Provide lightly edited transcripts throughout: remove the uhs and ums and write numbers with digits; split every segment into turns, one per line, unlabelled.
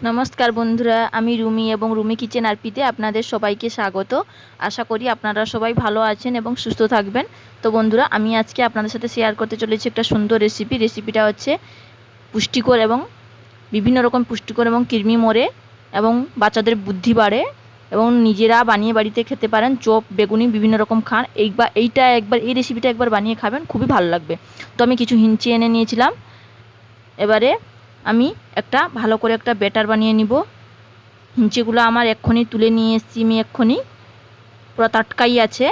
नमस्कार बंधुरा आमी रुमी एवं रुमी किचेन आरपीते आपनादेर सबाइके स्वागत। आशा करी आपनारा सबाई भालो आछेन एवं सुस्थ थाकबेन। तो बंधुरा आमी आजके आपनादेर साथे शेयार करते चलेछि एकटा सुंदर रेसिपि। रेसिपिटा हच्छे पुष्टिकर एवं विभिन्न रकम पुष्टिकर एवं कृमि मरे एवं बाच्चादेर बुद्धि बाड़े एवं निजेरा बानिये बाड़ीते खेते पारेन। चप बेगुनी विभिन्न रकम खान এইটা একবার এই রেসিপিটা একবার বানিয়ে খাবেন, খুবই ভালো লাগবে। তো আমি কিছু হিঞ্চি এনে নিয়েছিলাম। এবারে আমি একটা ভালো করে একটা ব্যাটার বানিয়ে নিব। হিঞ্চেগুলো আমার এক্ষুনি তুলে নিয়ে এসেছি, আমি এক্ষুনি পুরো টাটকাই আছে।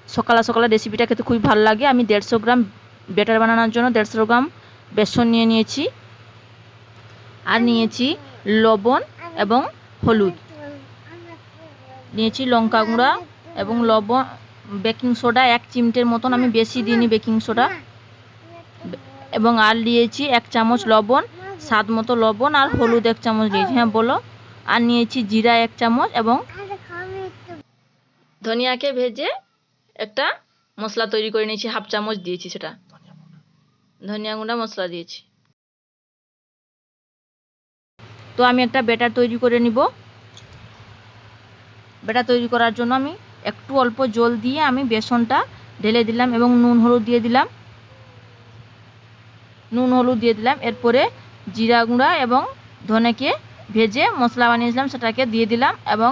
সকালে সকালে রেসিপিটা খেতে খুবই ভালো লাগে। আমি 150 গ্রাম ব্যাটার বানানোর জন্য 150 গ্রাম বেসন নিয়ে নিয়েছি, আর নিয়েছি লবণ এবং হলুদ, নিয়েছি লঙ্কা গুঁড়া এবং লবণ, বেকিং সোডা 1 চিমটের মতন, আমি বেশি দিইনি বেকিং সোডা, এবং আর নিয়েছি 1 চামচ লবণ, স্বাদ মতো লবণ, আর হলুদ 1 চামচ নিয়েছি। হ্যাঁ বলো। আর নিয়েছি জিরা 1 চামচ এবং ধনিয়াকে ভেজে একটা মশলা তৈরি করে নিয়েছি, 1/2 চামচ দিয়েছি, সেটা ধনিয়া গুঁড়া মশলা দিয়েছি। তো আমি একটা ব্যাটার তৈরি করে নিব। ব্যাটার তৈরি করার জন্য আমি একটু অল্প জল দিয়ে আমি বেসনটা ঢেলে দিলাম এবং নুন হলুদ দিয়ে দিলাম। এরপরে জিরা গুঁড়া এবং ধনেকে ভেজে মশলা বানিয়েছিলাম সেটাকে দিয়ে দিলাম, এবং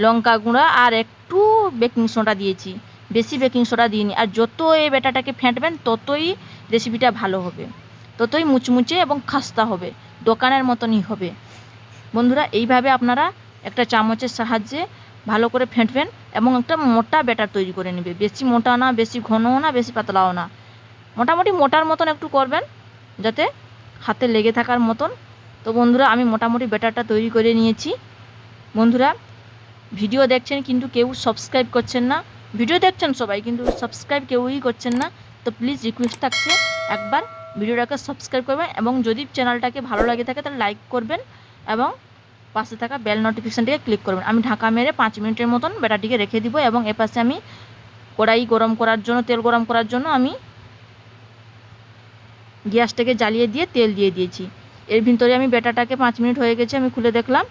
লঙ্কা গুঁড়া আর একটু বেকিং সোডা দিয়েছি, বেশি বেকিং সোডা দিইনি। আর যত এই ব্যাটাটাকে ফেটবেন ততই রেসিপিটা ভালো হবে, ততই মুচমুচে এবং খাস্তা হবে, দোকানের মতনই হবে। বন্ধুরা এইভাবে আপনারা একটা চামচের সাহায্যে ভালো করে ফেটবেন এবং একটা মোটা ব্যাটার তৈরি করে নেবে। বেশি মোটা না, বেশি ঘনও না, বেশি পাতলাও না, মোটামুটি মোটার মতন একটু করবেন যাতে হাতে লেগে থাকার মতন। তো বন্ধুরা আমি মোটামুটি ব্যাটারটা তৈরি করে নিয়েছি। বন্ধুরা ভিডিও দেখছেন কিন্তু কেউ সাবস্ক্রাইব করছেন না, ভিডিও দেখছেন সবাই কিন্তু সাবস্ক্রাইব কেউই করছেন না। তো প্লিজ রিকোয়েস্ট থাকছে একবার ভিডিওটাকে সাবস্ক্রাইব করবেন, এবং যদি চ্যানেলটাকে ভালো লাগে থাকে তাহলে লাইক করবেন এবং পাশে থাকা বেল নোটিফিকেশানটিকে ক্লিক করবেন। আমি ঢাকা মেরে 5 মিনিটের মতন ব্যাটারটিকে রেখে দিব, এবং এপাশে আমি কড়াই গরম করার জন্য, তেল গরম করার জন্য আমি গ্যাসটাকে জ্বালিয়ে দিয়ে তেল দিয়ে দিয়েছি। এর ভিতরে আমি ব্যাটারটাকে 5 মিনিট হয়ে গেছে, আমি খুলে দেখলাম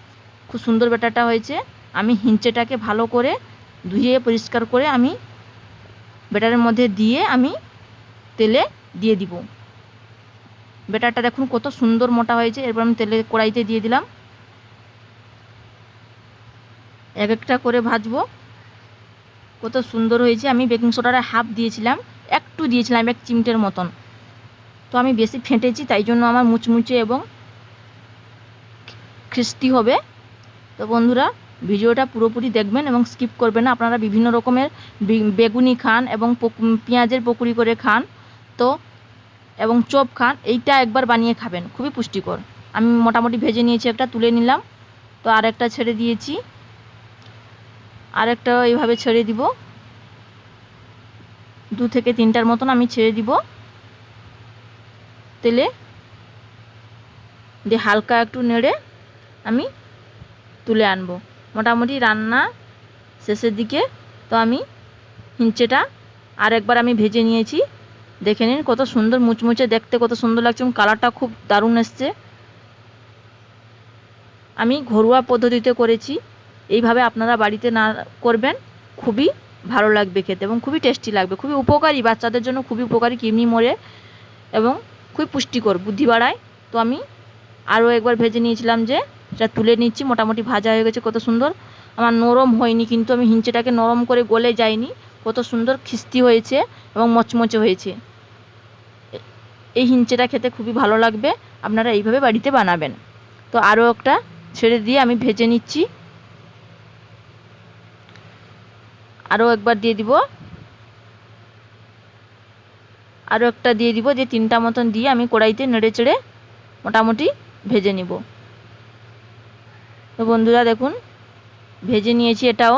খুব সুন্দর ব্যাটারটা হয়েছে। আমি হিঞ্চেটাকে ভালো করে ধুয়ে পরিষ্কার করে আমি ব্যাটারের মধ্যে দিয়ে আমি তেলে দিয়ে দিব। ব্যাটারটা দেখুন কত সুন্দর মোটা হয়েছে। এরপর আমি তেলে কড়াইতে দিয়ে দিলাম, এক একটা করে ভাজবো। কত সুন্দর হয়েছে। আমি বেকিং সোডার হাফ দিয়েছিলাম, একটু দিয়েছিলাম 1 চিমটের মতন। তো আমি বেশি ফেটেছি, তাই জন্য আমার মুচমুচে এবং ক্রিস্পি হবে। তো বন্ধুরা ভিডিওটা পুরোপুরি দেখবেন এবং স্কিপ করবেন না। আপনারা বিভিন্ন রকমের বেগুনি খান এবং পেঁয়াজের পকোড়ি করে খান, তো এবং চপ খান, এইটা একবার বানিয়ে খাবেন, খুবই পুষ্টিকর। আমি মোটামুটি ভেজে নিয়েছি, একটা তুলে নিলাম। তো আর একটা ছেড়ে দিয়েছি, আর একটা এইভাবে ছেড়ে দিব, 2 থেকে 3টার মতন আমি ছেড়ে দিব তেলে দিয়ে, হালকা একটু নেড়ে আমি তুলে আনবো। মোটামুটি রান্না শেষের দিকে। তো আমি হিঞ্চেটা আর একবার আমি ভেজে নিয়েছি, দেখে নিন কত সুন্দর মুচমুচে, দেখতে কত সুন্দর লাগছে, এবং কালারটা খুব দারুণ এসছে। আমি ঘরোয়া পদ্ধতিতে করেছি, এইভাবে আপনারা বাড়িতে না করবেন খুবই ভালো লাগবে খেতে এবং খুবই টেস্টি লাগবে, খুবই উপকারী, বাচ্চাদের জন্য খুবই উপকারী, কৃমি মরে এবং খুবই পুষ্টিকর, বুদ্ধি বাড়ায়। তো আমি আরও একবার ভেজে নিয়েছিলাম, যে এটা তুলে নিচ্ছি। মোটামুটি ভাজা হয়ে গেছে, কত সুন্দর। আমার নরম হয়নি, কিন্তু আমি হিঞ্চেটাকে নরম করে গলে যায়নি, কত সুন্দর খিস্তি হয়েছে এবং মচমচে হয়েছে। এই হিঞ্চেটা খেতে খুবই ভালো লাগবে, আপনারা এইভাবে বাড়িতে বানাবেন। তো আরও একটা ছেড়ে দিয়ে আমি ভেজে নিচ্ছি, আরও একবার দিয়ে দিব, আরও একটা দিয়ে দিব, যে 3টা মতন দিয়ে আমি কড়াইতে নেড়ে চেড়ে মোটামুটি ভেজে নিব। তো বন্ধুরা দেখুন ভেজে নিয়েছি এটাও।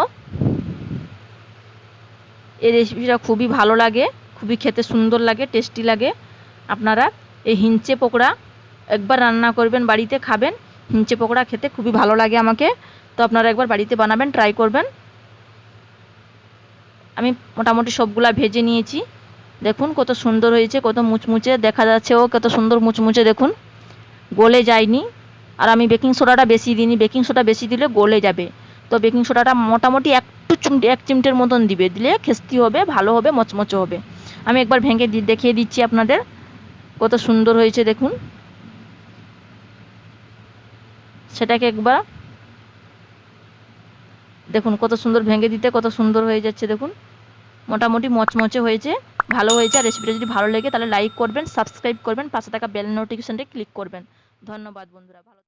এই রেসিপিটা খুবই ভালো লাগে, খুবই খেতে সুন্দর লাগে, টেস্টি লাগে। আপনারা এই হিঞ্চে পকোড়া একবার রান্না করবেন, বাড়িতে খাবেন। হিঞ্চে পকোড়া খেতে খুবই ভালো লাগে আমাকে, তো আপনারা একবার বাড়িতে বানাবেন, ট্রাই করবেন। আমি মোটামুটি সবগুলা ভেজে নিয়েছি, দেখুন কত সুন্দর হয়েছে, কত মুচমুচে দেখা যাচ্ছে, ও কত সুন্দর মুচমুচে, দেখুন গলে যায়নি। আর আমি বেকিং সোডাটা বেশি দিইনি, বেকিং সোডা বেশি দিলে গলে যাবে। তো বেকিং সোডাটা মোটামুটি এক চিমটের মতন দিবে, দিলে খেস্তি হবে, ভালো হবে, মচমচে হবে। আমি একবার ভেঙে দেখিয়ে দিচ্ছি আপনাদের কত সুন্দর হয়েছে দেখুন। সেটাকে একবার দেখুন কত সুন্দর ভেঙে দিতে কত সুন্দর হয়ে যাচ্ছে দেখুন। মোটামুটি মচমচে হয়েছে, ভালো হয়েছে। আর রেসিপিটা যদি ভালো লাগে তাহলে লাইক করবেন, সাবস্ক্রাইব করবেন, পাশে থাকা বেল নোটিফিকেশনটা ক্লিক করবেন। ধন্যবাদ বন্ধুরা, ভালো